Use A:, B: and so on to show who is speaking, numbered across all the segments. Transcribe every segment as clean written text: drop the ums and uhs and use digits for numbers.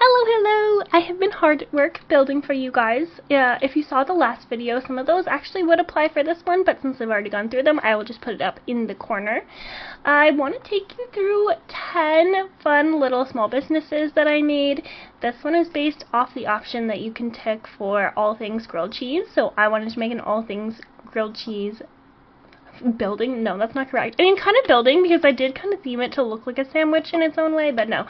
A: Hello! I have been hard at work building for you guys. If you saw the last video, some of those actually would apply for this one, but since I've already gone through them, I will just put it up in the corner. I want to take you through 10 fun little small businesses that I made. This one is based off the option that you can tick for all things grilled cheese, so I wanted to make an all things grilled cheese building. No, that's not correct. I mean, kind of building, because I did kind of theme it to look like a sandwich in its own way, but no.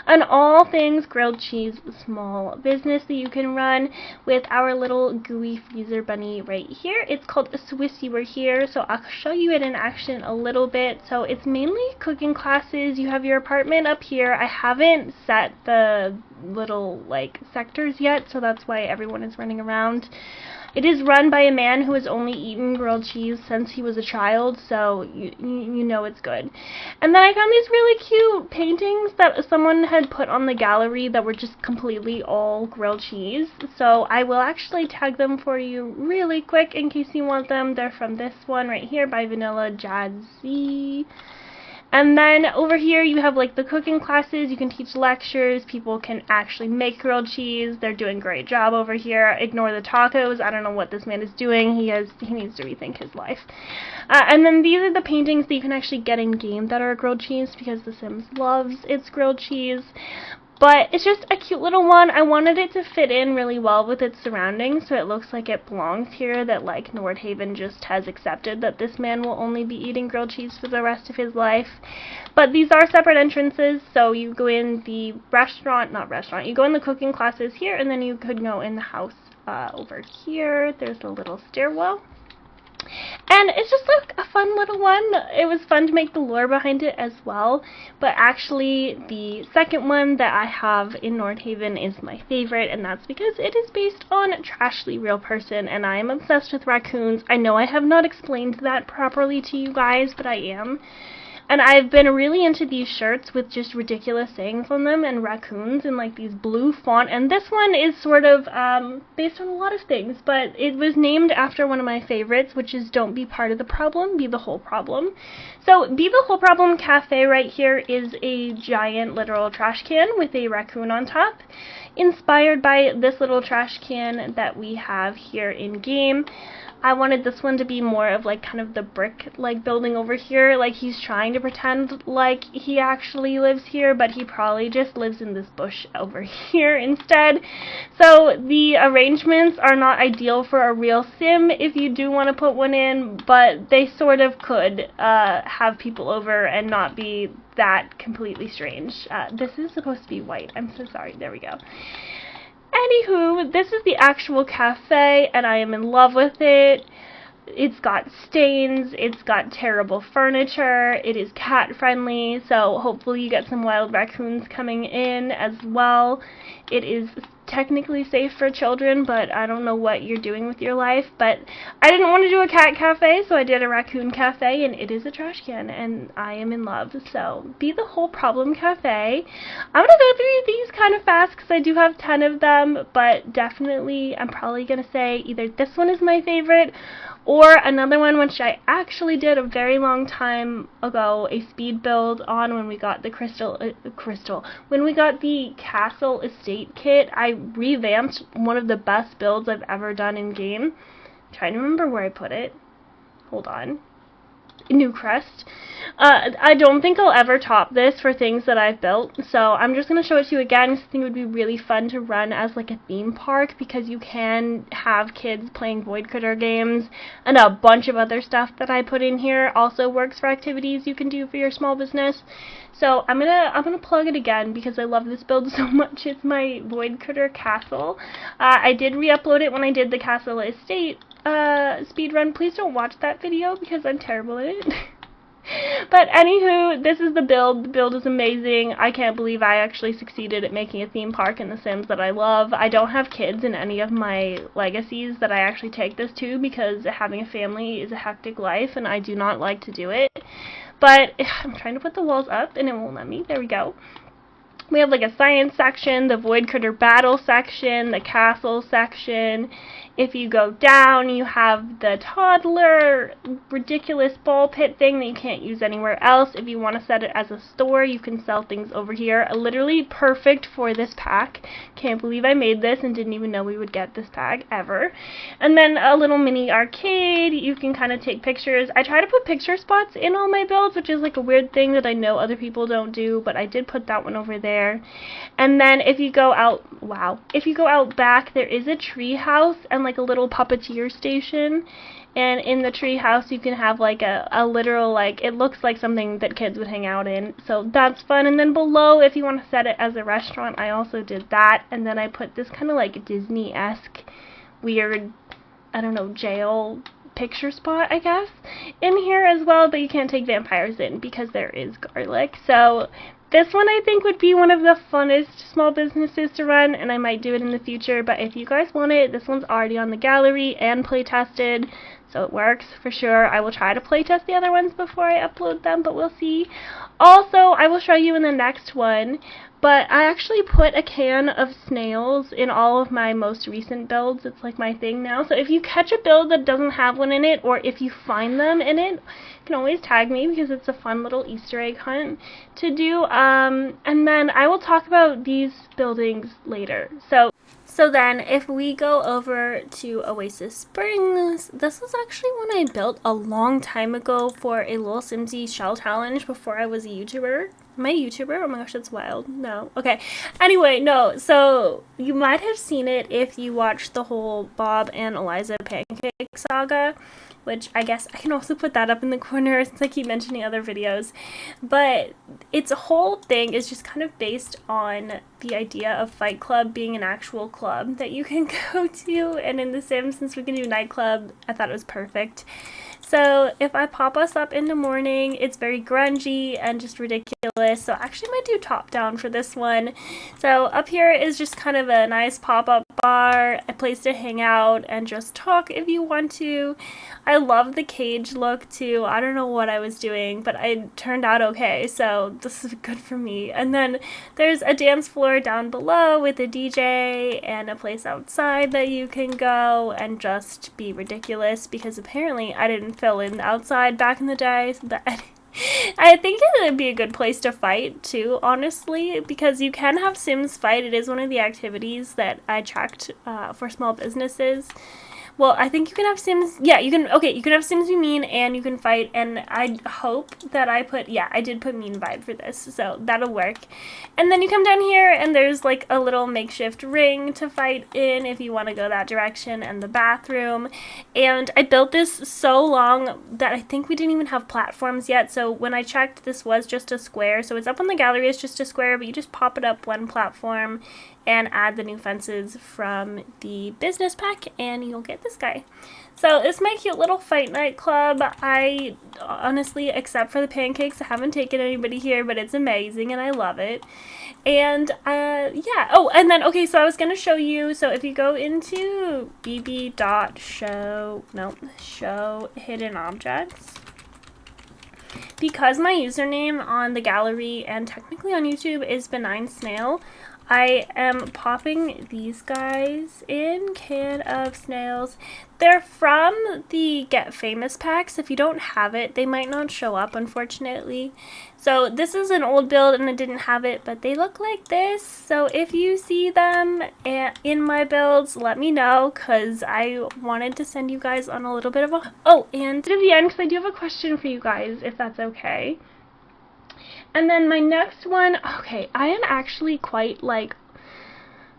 A: An all things grilled cheese small business that you can run with our little gooey freezer bunny right here. It's called Swiss You Were Here, so I'll show you it in action a little bit. So it's mainly cooking classes. You have your apartment up here. I haven't set the little like sectors yet, so that's why everyone is running around. It is run by a man who has only eaten grilled cheese since he was a child, so you know it's good. And then I found these really cute paintings that someone had put on the gallery that were just completely all grilled cheese. So I will actually tag them for you really quick in case you want them. They're from this one right here by Vanilla Jazzy. And then over here you have like the cooking classes. You can teach lectures. People can actually make grilled cheese. They're doing a great job over here. Ignore the tacos. I don't know what this man is doing. He needs to rethink his life. And then these are the paintings that you can actually get in game that are grilled cheese, because The Sims loves its grilled cheese. But it's just a cute little one. I wanted it to fit in really well with its surroundings, so it looks like it belongs here, that like Nordhaven just has accepted that this man will only be eating grilled cheese for the rest of his life. But these are separate entrances, so you go in the you go in the cooking classes here, and then you could go in the house over here. There's a little stairwell. And it's just like a fun little one. It was fun to make the lore behind it as well. But actually, the second one that I have in Nordhaven is my favorite, and that's because it is based on Trashly Real Person, and I am obsessed with raccoons. I know I have not explained that properly to you guys, but I am. And I've been really into these shirts with just ridiculous sayings on them and raccoons in like these blue font. And this one is sort of based on a lot of things, but it was named after one of my favorites, which is Don't Be Part of the Problem, Be the Whole Problem. So Be the Whole Problem Cafe right here is a giant literal trash can with a raccoon on top, inspired by this little trash can that we have here in game. I wanted this one to be more of like kind of the brick like building over here, like he's trying to pretend like he actually lives here, but he probably just lives in this bush over here instead. So the arrangements are not ideal for a real sim if you do want to put one in, but they sort of could have people over and not be that completely strange. This is supposed to be white. I'm so sorry. There we go. Anywho, this is the actual cafe, and I am in love with it. It's got stains, it's got terrible furniture, it is cat friendly, so hopefully you get some wild raccoons coming in as well. It is technically safe for children, but I don't know what you're doing with your life. But I didn't want to do a cat cafe, so I did a raccoon cafe, and it is a trash can, and I am in love. So Be the Whole Problem Cafe. I'm going to go through these kind of fast because I do have 10 of them, but definitely I'm probably going to say either this one is my favorite or another one which I actually did a very long time ago, a speed build on when we got the when we got the Castle Estate kit. I revamped one of the best builds I've ever done in game. I'm trying to remember where I put it. Hold on. New Crest. I don't think I'll ever top this for things that I've built, so I'm just going to show it to you again because I think it would be really fun to run as like a theme park, because you can have kids playing Voidcritter games, and a bunch of other stuff that I put in here also works for activities you can do for your small business. So I'm gonna plug it again because I love this build so much. It's my Voidcritter Castle. I did re-upload it when I did the Castle Estate speedrun. Please don't watch that video because I'm terrible at it. But anywho, this is the build. The build is amazing. I can't believe I actually succeeded at making a theme park in The Sims that I love. I don't have kids in any of my legacies that I actually take this to, because having a family is a hectic life and I do not like to do it. But I'm trying to put the walls up and it won't let me. There we go. We have like a science section, the Voidcritter battle section, the castle section. If you go down, you have the toddler ridiculous ball pit thing that you can't use anywhere else. If you want to set it as a store, you can sell things over here. Literally perfect for this pack. Can't believe I made this and didn't even know we would get this pack ever. And then a little mini arcade. You can kind of take pictures. I try to put picture spots in all my builds, which is like a weird thing that I know other people don't do, but I did put that one over there. And then if you go out, if you go out back, there is a tree house and like a little puppeteer station. And in the tree house you can have like a literal, like, it looks like something that kids would hang out in. So that's fun. And then below, if you want to set it as a restaurant, I also did that. And then I put this kind of like Disney-esque weird, I don't know, jail picture spot, I guess, in here as well, but you can't take vampires in because there is garlic. So this one I think would be one of the funnest small businesses to run, and I might do it in the future, but if you guys want it, this one's already on the gallery and play tested, so it works for sure. I will try to play test the other ones before I upload them, but we'll see. Also, I will show you in the next one, but I actually put a can of snails in all of my most recent builds. It's like my thing now. So if you catch a build that doesn't have one in it, or if you find them in it, you can always tag me because it's a fun little Easter egg hunt to do. And then I will talk about these buildings later. So then, if we go over to Oasis Springs, this was actually one I built a long time ago for a Little Simsy shell challenge before I was a YouTuber. Am I a YouTuber? Oh my gosh, that's wild. No. Okay. Anyway, no. So, you might have seen it if you watched the whole Bob and Eliza pancake saga, which I guess I can also put that up in the corner since I keep mentioning other videos. But its whole thing is just kind of based on the idea of Fight Club being an actual club that you can go to. And in The Sims, since we can do nightclub, I thought it was perfect. So if I pop us up in the morning, it's very grungy and just ridiculous. So I actually might do top down for this one. So up here is just kind of a nice pop-up bar, a place to hang out and just talk if you want to. I love the cage look too. I don't know what I was doing, but it turned out okay. So this is good for me. And then there's a dance floor down below with a DJ and a place outside that you can go and just be ridiculous, because apparently I didn't fill in outside back in the day, so that I think it would be a good place to fight too, honestly, because you can have Sims fight. It is one of the activities that I checked for small businesses. Well, I think you can have Sims, yeah, you can have Sims be mean and you can fight, and I hope that I did put mean vibe for this, so that'll work. And then you come down here and there's like a little makeshift ring to fight in if you want to go that direction, and the bathroom. And I built this so long that I think we didn't even have platforms yet, so when I checked, this was just a square, so it's up on the gallery, it's just a square, but you just pop it up one platform and add the new fences from the business pack and you'll get this guy. So it's my cute little fight night club. I honestly, except for the pancakes, I haven't taken anybody here, but it's amazing and I love it. And yeah, oh, and then okay, so I was gonna show you, so if you go into show hidden objects, because my username on the gallery and technically on YouTube is Benign Snail, I am popping these guys in, can of snails. They're from the Get Famous packs. If you don't have it, they might not show up, unfortunately. So this is an old build and I didn't have it, but they look like this. So if you see them in my builds, let me know, because I wanted to send you guys on a little bit of a... Oh, and to the end, because I do have a question for you guys, if that's okay. And then my next one, okay, I am actually quite, like,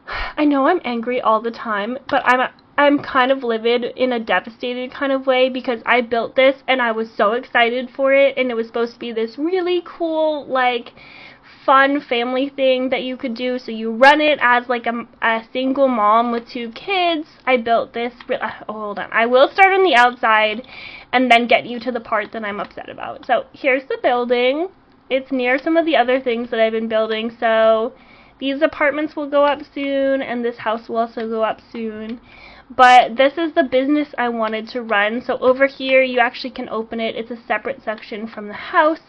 A: I know I'm angry all the time, but I'm kind of livid in a devastated kind of way, because I built this and I was so excited for it, and it was supposed to be this really cool, like, fun family thing that you could do. So you run it as like a single mom with 2 kids. I built this, hold on, I will start on the outside and then get you to the part that I'm upset about. So here's the building. It's near some of the other things that I've been building, so These apartments will go up soon, and this house will also go up soon. But this is the business I wanted to run. So over here, you actually can open it. It's a separate section from the house.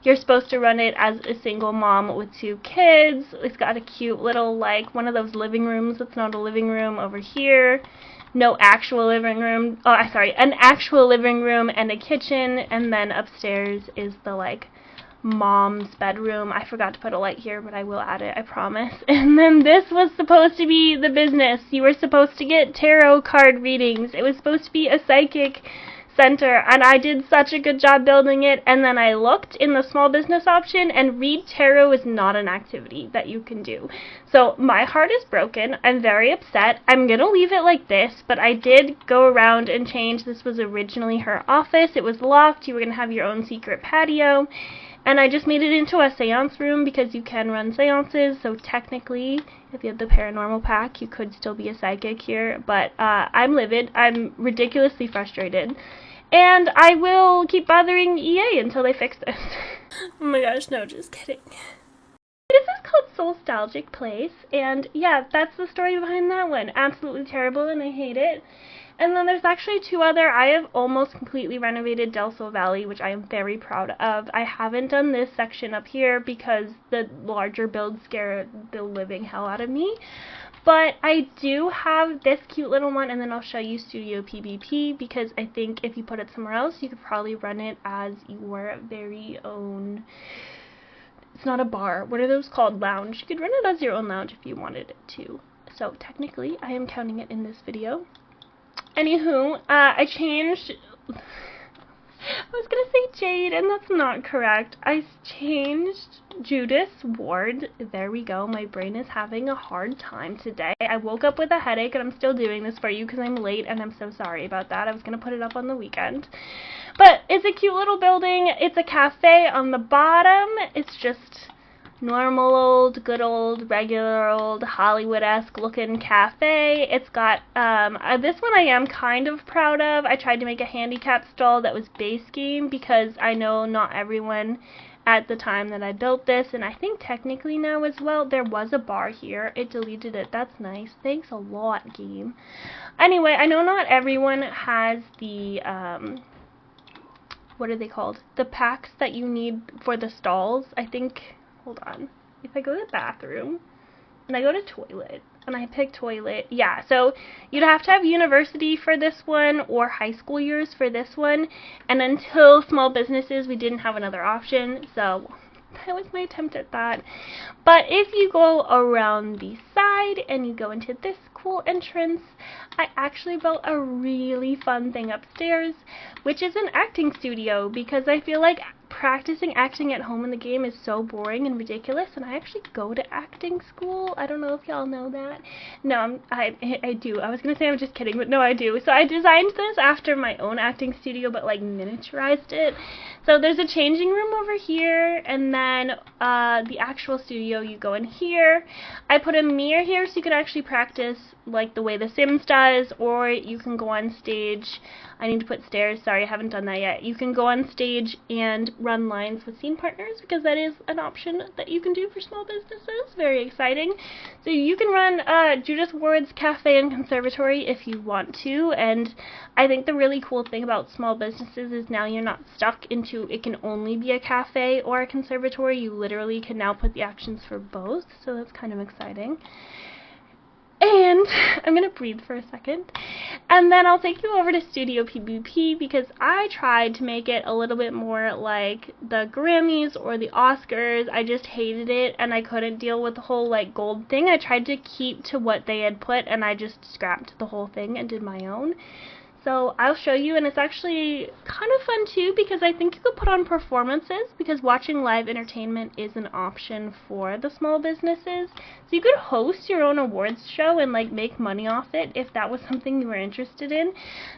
A: You're supposed to run it as a single mom with 2 kids. It's got a cute little, like, one of those living rooms that's not a living room over here. No actual living room. Oh, sorry, an actual living room and a kitchen. And then upstairs is the, like, mom's bedroom. I forgot to put a light here, but I will add it, I promise. And then this was supposed to be the business. You were supposed to get tarot card readings. It was supposed to be a psychic center, and I did such a good job building it. And then I looked in the small business option, and read tarot is not an activity that you can do. So my heart is broken. I'm very upset. I'm gonna leave it like this, but I did go around and change. This was originally her office. It was locked. You were gonna have your own secret patio. And I just made it into a seance room because you can run seances, so technically, if you have the paranormal pack, you could still be a psychic here, but I'm livid, I'm ridiculously frustrated, and I will keep bothering EA until they fix this. Oh my gosh, no, just kidding. This is called Stalgic Place, and yeah, that's the story behind that one. Absolutely terrible, and I hate it. And then there's actually 2 other. I have almost completely renovated Del Sol Valley, which I am very proud of. I haven't done this section up here because the larger builds scare the living hell out of me. But I do have this cute little one, and then I'll show you Studio PBP, because I think if you put it somewhere else, you could probably run it as your very own... It's not a bar. What are those called? Lounge. You could run it as your own lounge if you wanted it to. So technically, I am counting it in this video. Anywho, I changed, I was gonna say Jade, and that's not correct. I changed Judith's ward. There we go. My brain is having a hard time today. I woke up with a headache, and I'm still doing this for you because I'm late, and I'm so sorry about that. I was gonna put it up on the weekend. But it's a cute little building. It's a cafe on the bottom. It's just normal old, good old, regular old, Hollywood-esque looking cafe. It's got, this one I am kind of proud of. I tried to make a handicap stall that was base game because I know not everyone at the time that I built this, and I think technically now as well, there was a bar here. It deleted it. That's nice. Thanks a lot, game. Anyway, I know not everyone has the, what are they called? The packs that you need for the stalls. I think... Hold on. If I go to bathroom, and I go to toilet, and I pick toilet, yeah, so you'd have to have university for this one, or high school years for this one, and until small businesses, we didn't have another option, so that was my attempt at that. But if you go around the side, and you go into this cool entrance, I actually built a really fun thing upstairs, which is an acting studio, because I feel like practicing acting at home in the game is so boring and ridiculous, and I actually go to acting school. I don't know if y'all know that. No, I do. I was gonna say I'm just kidding, but no, I do. So I designed this after my own acting studio, but like miniaturized it. So there's a changing room over here, and then the actual studio, you go in here. I put a mirror here so you can actually practice like the way The Sims does, or you can go on stage. I need to put stairs. Sorry, I haven't done that yet. You can go on stage and run lines with scene partners, because that is an option that you can do for small businesses. Very exciting. So you can run Judith Ward's Cafe and Conservatory if you want to, and I think the really cool thing about small businesses is now you're not stuck into it can only be a cafe or a conservatory. You literally can now put the actions for both, so that's kind of exciting. And I'm going to breathe for a second, and then I'll take you over to Studio PBP, because I tried to make it a little bit more like the Grammys or the Oscars. I just hated it, and I couldn't deal with the whole like gold thing. I tried to keep to what they had put, and I just scrapped the whole thing and did my own. So I'll show you, and it's actually kind of fun too, because I think you could put on performances, because watching live entertainment is an option for the small businesses. So you could host your own awards show and like make money off it if that was something you were interested in.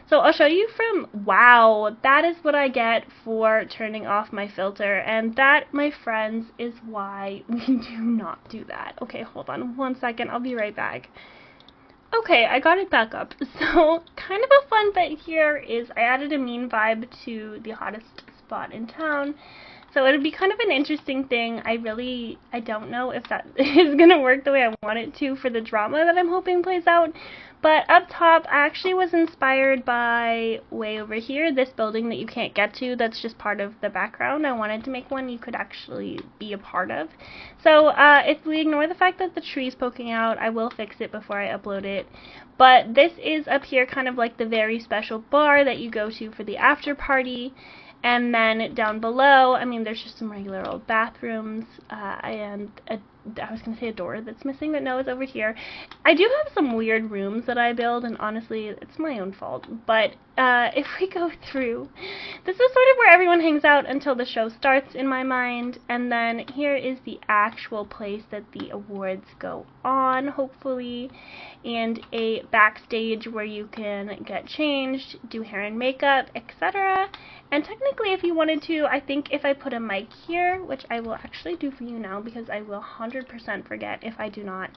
A: So I'll show you from, wow, that is what I get for turning off my filter, and that, my friends, is why we do not do that. Okay, hold on 1 second, I'll be right back. Okay, I got it back up. So, kind of a fun bit here is I added a mean vibe to the hottest spot in town. So it'd be kind of an interesting thing. I don't know if that is going to work the way I want it to for the drama that I'm hoping plays out. But up top, I actually was inspired by way over here, this building that you can't get to, that's just part of the background. I wanted to make one you could actually be a part of. So if we ignore the fact that the tree's poking out, I will fix it before I upload it. But this is up here kind of like the very special bar that you go to for the after party. And then down below, I mean, there's just some regular old bathrooms, and I was going to say a door that's missing, but no, it's over here. I do have some weird rooms that I build, and honestly, it's my own fault. But if we go through, this is sort of where everyone hangs out until the show starts, in my mind. And then here is the actual place that the awards go on, hopefully. And a backstage where you can get changed, do hair and makeup, etc. And technically, if you wanted to, I think if I put a mic here, which I will actually do for you now because I will 100% forget if I do not,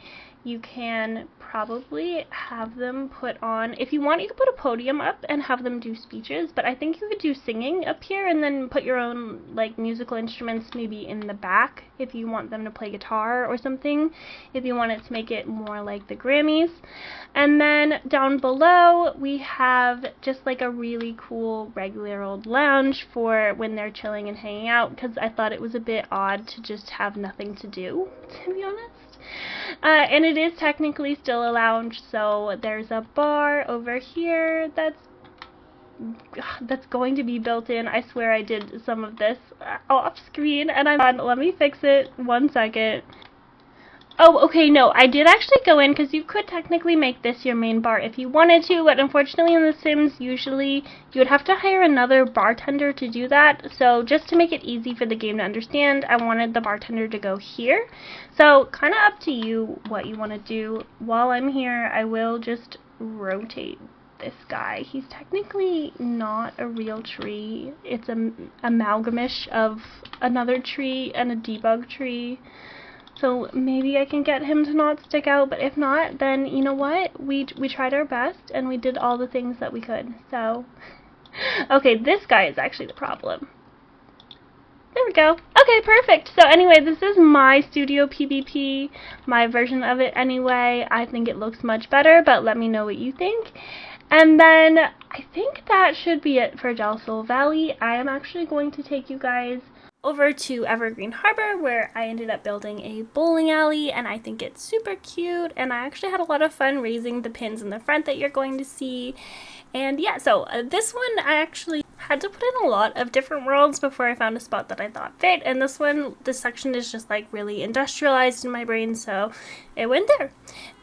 A: you can probably have them put on, if you want, you could put a podium up and have them do speeches, but I think you could do singing up here and then put your own, like, musical instruments maybe in the back if you want them to play guitar or something, if you want it to make it more like the Grammys. And then down below, we have just like a really cool regular old lounge for when they're chilling and hanging out, because I thought it was a bit odd to just have nothing to do, to be honest. And it is technically still a lounge, so there's a bar over here that's going to be built in. I swear I did some of this off screen, and let me fix it 1 second. Oh, okay, no, I did actually go in, because you could technically make this your main bar if you wanted to, but unfortunately in The Sims, usually you would have to hire another bartender to do that, so just to make it easy for the game to understand, I wanted the bartender to go here. So, kind of up to you what you want to do. While I'm here, I will just rotate this guy. He's technically not a real tree. It's an amalgamish of another tree and a debug tree. So maybe I can get him to not stick out, but if not, then you know what? We tried our best, and we did all the things that we could. So, okay, this guy is actually the problem. There we go. Okay, perfect. So anyway, this is my studio PBP, my version of it anyway. I think it looks much better, but let me know what you think. And then I think that should be it for Del Sol Valley. I am actually going to take you guys over to Evergreen Harbor, where I ended up building a bowling alley, and I think it's super cute, and I actually had a lot of fun raising the pins in the front that you're going to see. And yeah, so this one I actually had to put in a lot of different worlds before I found a spot that I thought fit, and this section is just like really industrialized in my brain, so it went there.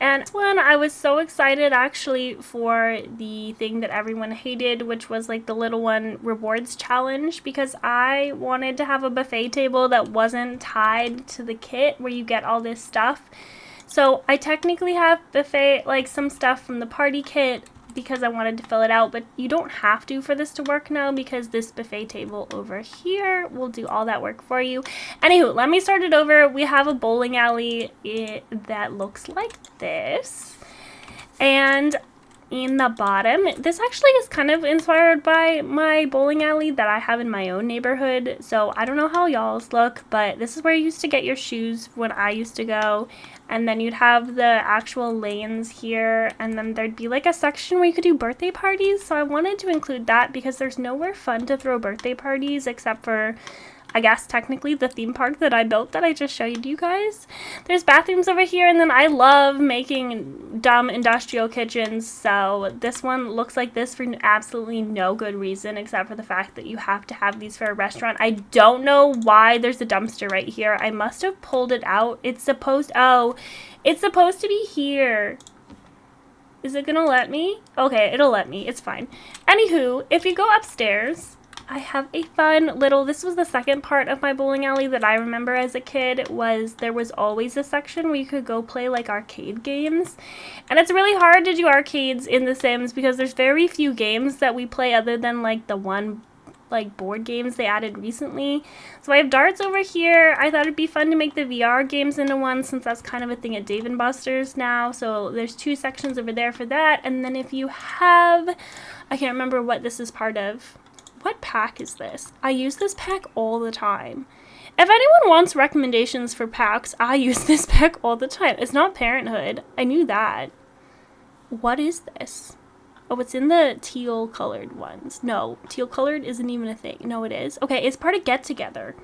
A: And this one, I was so excited actually for the thing that everyone hated, which was like the little one rewards challenge, because I wanted to have a buffet table that wasn't tied to the kit where you get all this stuff. So I technically have buffet, like some stuff from the party kit, because I wanted to fill it out, but you don't have to for this to work now, because this buffet table over here will do all that work for you. Anywho, let me start it over. We have a bowling alley that looks like this, and in the bottom, this actually is kind of inspired by my bowling alley that I have in my own neighborhood, so I don't know how y'all's look, but this is where you used to get your shoes when I used to go. And then you'd have the actual lanes here, and then there'd be like a section where you could do birthday parties. So I wanted to include that because there's nowhere fun to throw birthday parties except for, I guess, technically the theme park that I built that I just showed you guys. There's bathrooms over here, and then I love making dumb industrial kitchens, so this one looks like this for absolutely no good reason except for the fact that you have to have these for a restaurant. I don't know why there's a dumpster right here. I must have pulled it out. It's supposed to be here. Is it gonna let me? Okay, it'll let me. It's fine. Anywho, if you go upstairs, I have a fun little, this was the second part of my bowling alley that I remember as a kid, was there was always a section where you could go play like arcade games. And it's really hard to do arcades in The Sims because there's very few games that we play other than like the one like board games they added recently. So I have darts over here. I thought it'd be fun to make the VR games into one since that's kind of a thing at Dave & Buster's now. So there's 2 sections over there for that. And then if you have, I can't remember what this is part of. What pack is this? I use this pack all the time. If anyone wants recommendations for packs, I use this pack all the time. It's not Parenthood. I knew that. What is this? Oh, it's in the teal colored ones. No, teal colored isn't even a thing. No, it is. Okay, it's part of Get Together.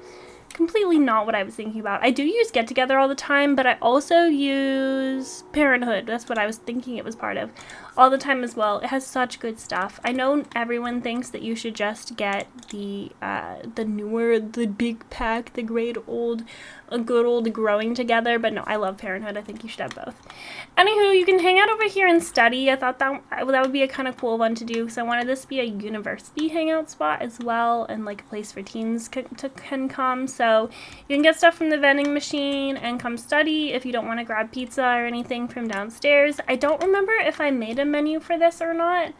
A: Completely not what I was thinking about. I do use Get Together all the time, but I also use Parenthood. That's what I was thinking it was part of all the time as well. It has such good stuff. I know everyone thinks that you should just get the big pack, the good old Growing Together, but no, I love Parenthood. I think you should have both. Anywho, you can hang out over here and study. I thought that would be a kind of cool one to do, because I wanted this to be a university hangout spot as well, and like a place for teens can come. So you can get stuff from the vending machine and come study if you don't want to grab pizza or anything from downstairs. I don't remember if I made a menu for this or not.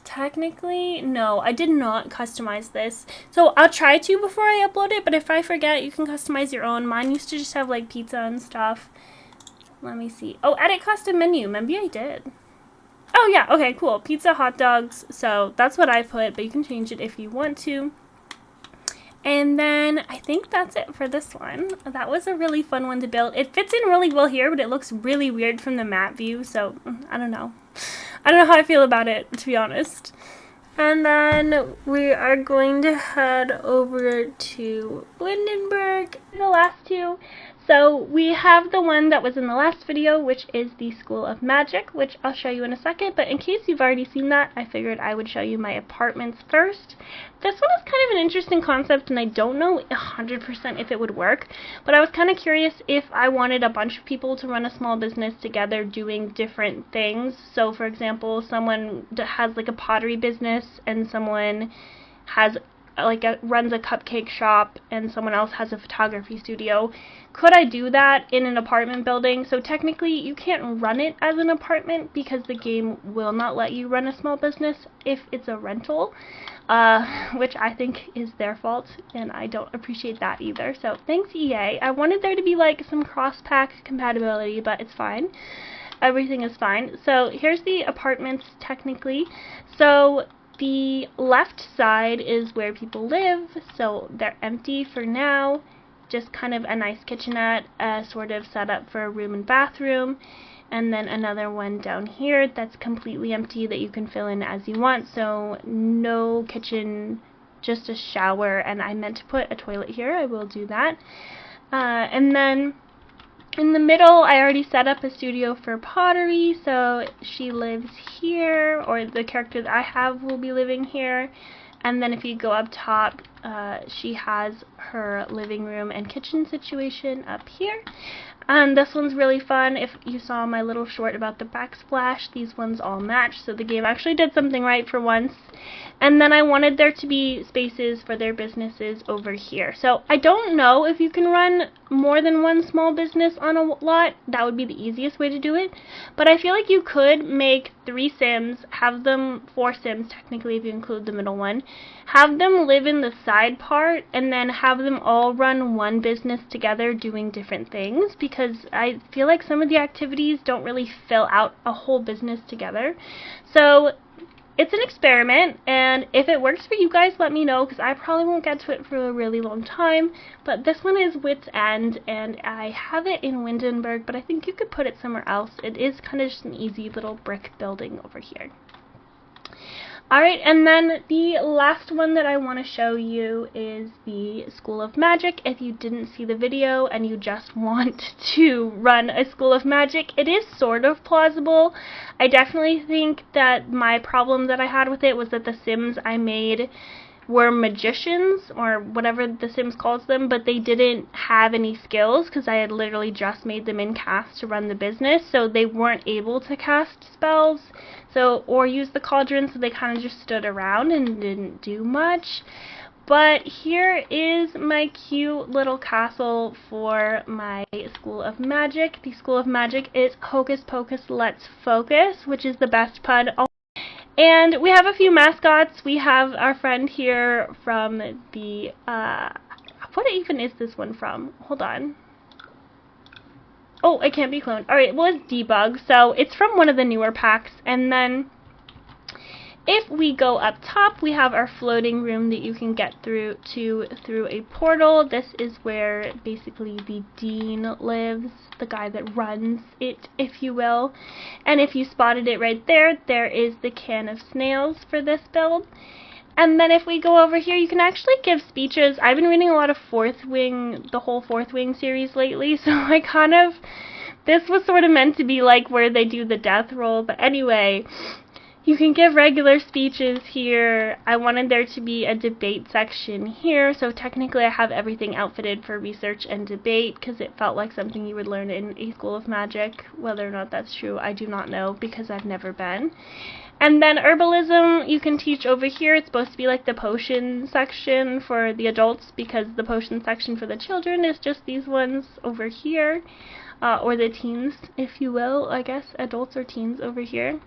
A: Technically, no, I did not customize this. So I'll try to before I upload it, but if I forget, you can customize your own. Mine used to just have like pizza and stuff. Let me see. Oh, edit custom menu. Maybe I did. Oh yeah, okay, cool. Pizza, hot dogs. So that's what I put, but you can change it if you want to. And then I think that's it for this one. That was a really fun one to build. It fits in really well here, but it looks really weird from the map view, so I don't know. I don't know how I feel about it, to be honest. And then we are going to head over to Lindenberg, the last two. So we have the one that was in the last video, which is the School of Magic, which I'll show you in a second. But in case you've already seen that, I figured I would show you my apartments first. This one is kind of an interesting concept, and I don't know 100% if it would work. But I was kind of curious if I wanted a bunch of people to run a small business together doing different things. So, for example, someone has like a pottery business, and someone has runs a cupcake shop, and someone else has a photography studio. Could I do that in an apartment building? So technically you can't run it as an apartment because the game will not let you run a small business if it's a rental, which I think is their fault, and I don't appreciate that either. So thanks, EA. I wanted there to be like some cross-pack compatibility, but it's fine. Everything is fine. So here's the apartments technically. So the left side is where people live, so they're empty for now. Just kind of a nice kitchenette, sort of set up for a room and bathroom. And then another one down here that's completely empty that you can fill in as you want. So no kitchen, just a shower. And I meant to put a toilet here. I will do that. And then in the middle, I already set up a studio for pottery, so she lives here, or the character that I have will be living here. And then if you go up top, she has her living room and kitchen situation up here. This one's really fun. If you saw my little short about the backsplash, these ones all match, so the game actually did something right for once. And then I wanted there to be spaces for their businesses over here. So I don't know if you can run more than one small business on a lot. That would be the easiest way to do it. But I feel like you could make 3 Sims, have them 4 Sims technically if you include the middle one, have them live in the side part, and then have them all run one business together doing different things, because I feel like some of the activities don't really fill out a whole business together. So it's an experiment, and if it works for you guys, let me know, because I probably won't get to it for a really long time. But this one is Wit's End, and I have it in Windenburg, but I think you could put it somewhere else. It is kind of just an easy little brick building over here. Alright, and then the last one that I want to show you is the School of Magic. If you didn't see the video and you just want to run a School of Magic, it is sort of plausible. I definitely think that my problem that I had with it was that the Sims I made were magicians, or whatever the Sims calls them, but they didn't have any skills because I had literally just made them in cast to run the business, so they weren't able to cast spells or use the cauldron, so they kind of just stood around and didn't do much. But here is my cute little castle for my School of Magic. The School of Magic is Hocus Pocus Let's Focus, which is the best pun. And we have a few mascots. We have our friend here from the, what even is this one from? Hold on. Oh, it can't be cloned. Alright, well, it's Debug, so it's from one of the newer packs. And then If we go up top, we have our floating room that you can get through a portal. This is where basically the dean lives, the guy that runs it, if you will. And if you spotted it right there, there is the can of snails for this build. And then if we go over here, you can actually give speeches. I've been reading a lot of Fourth Wing, the whole Fourth Wing series lately, so I kind of, this was sort of meant to be like where they do the death roll. But anyway, you can give regular speeches here. I wanted there to be a debate section here, so technically I have everything outfitted for research and debate because it felt like something you would learn in a school of magic. Whether or not that's true, I do not know because I've never been. And then herbalism, you can teach over here. It's supposed to be like the potion section for the adults because the potion section for the children is just these ones over here, or the teens, if you will, I guess, adults or teens over here.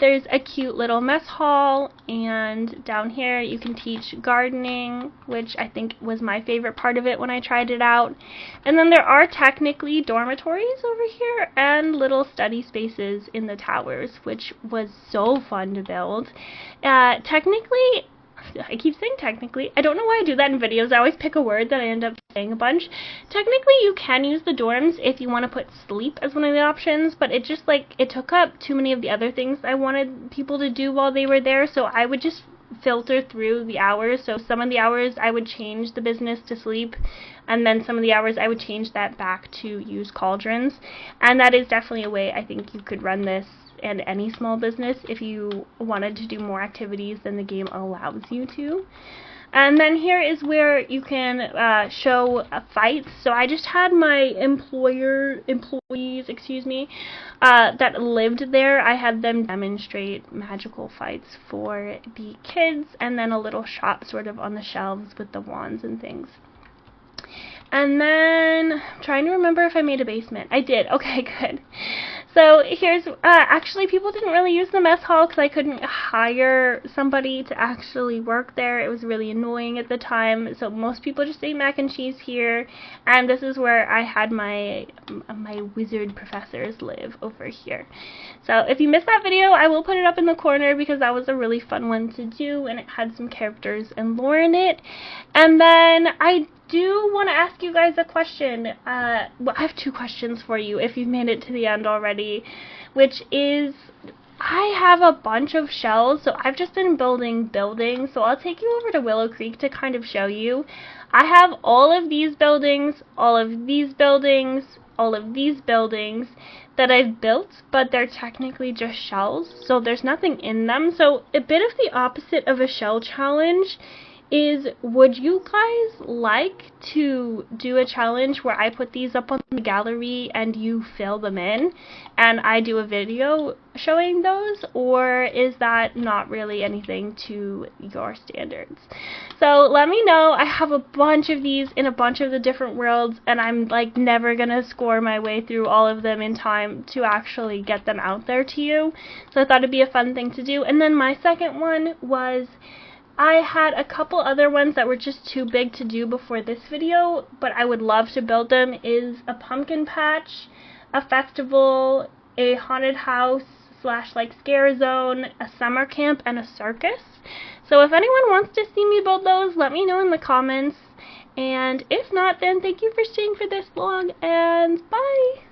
A: There's a cute little mess hall, and down here you can teach gardening, which I think was my favorite part of it when I tried it out. And then there are technically dormitories over here and little study spaces in the towers, which was so fun to build. Technically, I keep saying technically. I don't know why I do that in videos. I always pick a word that I end up saying a bunch. Technically, you can use the dorms if you want to put sleep as one of the options, but it just, like, it took up too many of the other things I wanted people to do while they were there, so I would just filter through the hours. So some of the hours I would change the business to sleep, and then some of the hours I would change that back to use cauldrons. And that is definitely a way I think you could run this and any small business if you wanted to do more activities than the game allows you to. And then here is where you can show fights. So I just had my employees, that lived there. I had them demonstrate magical fights for the kids, and then a little shop sort of on the shelves with the wands and things. And then, I'm trying to remember if I made a basement. I did. Okay, good. So here's, actually people didn't really use the mess hall because I couldn't hire somebody to actually work there. It was really annoying at the time, so most people just ate mac and cheese here. And this is where I had my wizard professors live over here. So if you missed that video, I will put it up in the corner because that was a really fun one to do, and it had some characters and lore in it. And then I do want to ask you guys a question. Well, I have two questions for you if you've made it to the end already, which is, I have a bunch of shells, so I've just been building buildings, so I'll take you over to Willow Creek to kind of show you. I have all of these buildings, all of these buildings, all of these buildings that I've built, but they're technically just shells, so there's nothing in them. So a bit of the opposite of a shell challenge is, would you guys like to do a challenge where I put these up on the gallery and you fill them in and I do a video showing those, or is that not really anything to your standards? So let me know. I have a bunch of these in a bunch of the different worlds, and I'm like never gonna score my way through all of them in time to actually get them out there to you, so I thought it'd be a fun thing to do. And then my second one was, I had a couple other ones that were just too big to do before this video, but I would love to build them, is a pumpkin patch, a festival, a haunted house / like scare zone, a summer camp, and a circus. So if anyone wants to see me build those, let me know in the comments. And if not, then thank you for staying for this vlog, and bye!